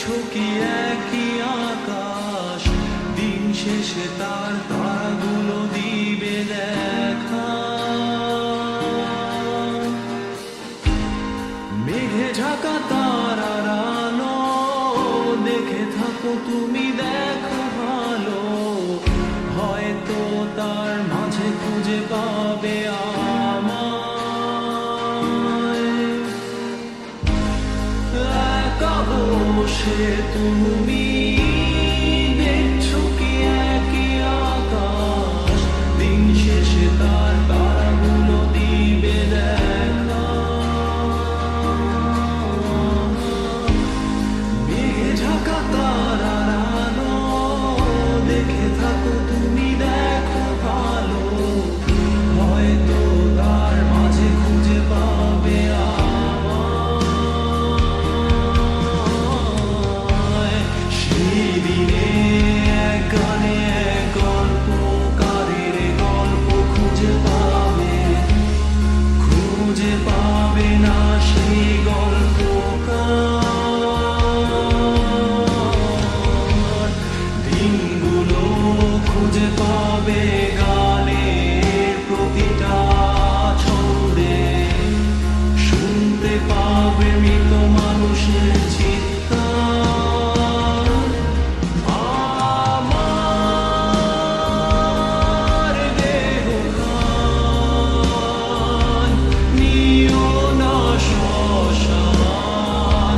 দেখছো কি একই আকাশ, দিন শেষে তার তারাগুলো দিবে দেখা। মেঘে ঢাকা তারার আলো দেখে থাকো তুমি, দেখো ভালো, হয়তো তার মাঝে খুঁজে পাবে আমায়। একা বসে তুমি দেখছো কি একই আকাশ, দিন শেষে তার তারাগুলো দিবে দেখা। মেঘে ঢাকা তারার আলো দেখে থাকো তুমি, দেখো ভালো, হয়তো তার মাঝে খুঁজে পাবে আমায়। সেই দিনে এক গানে এক গল্পকারের গল্প খুঁজে পাবে না সেই গল্পকার। দিনগুলো খুঁজে পাবে গানের প্রতিটা ছন্দে, শুনতে পাবে মৃত মানুষের চিৎকার। আমার দেহ খান নিও না শ্মশান,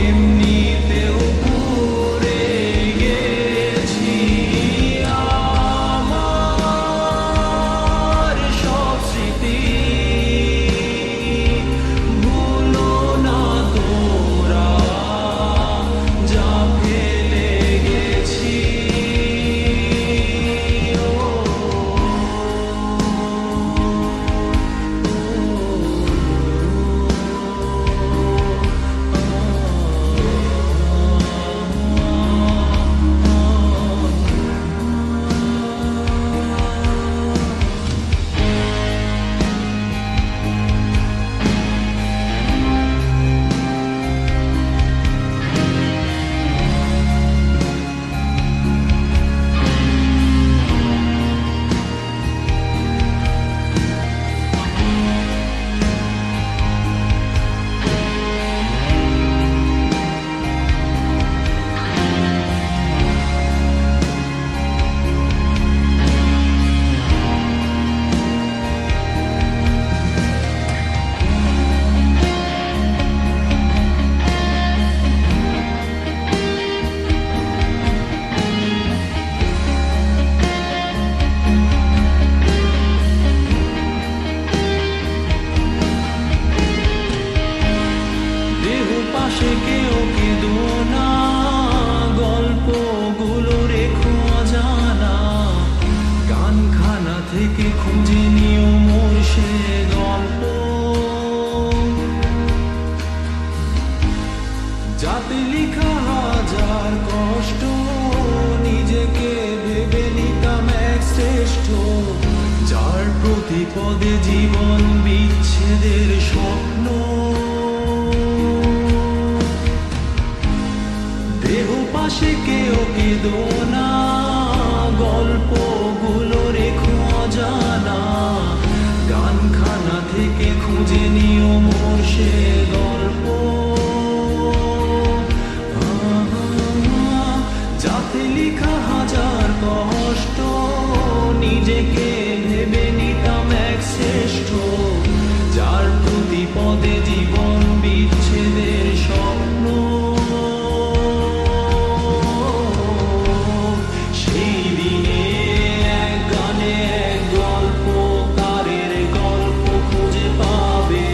এমনিতেও পুড়ে গেছি। আমার সব স্মৃতি ভুলো না তোমরা, যা ফেলে গেছি। দেহ পাশে কেউ কেঁদো না, গল্পগুলো রেখো অজানা, গানখানা থেকে খুঁজে নিও মোর সে গল্প, যাতে লিখা হাজার কষ্ট, নিজেকে ভেবে নিতাম এক শ্রেষ্ঠ, যার প্রতি পদে জীবন বিচ্ছেদের স্বপ্ন। দেহ পাশে কেউ কেঁদো না, গল্পগুলো রেখো অজানা, গানখানা থেকে খুঁজে নিও মোর সে গল্প, যাতে লিখা হাজার কষ্ট, নিজেকে ভেবে নিতাম এক শ্রেষ্ঠ, যার প্রতি পদে জীবন বিচ্ছেদের স্বপ্ন। সেই দিনে এক গানে এক গল্পকারের গল্প খুঁজে পাবে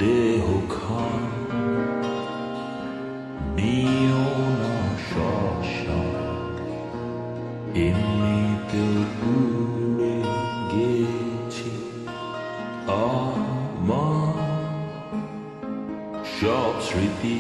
দেহখান নিও না শ্মশান, এমনিতেও পুড়ে গেছি আমার সব স্মৃতি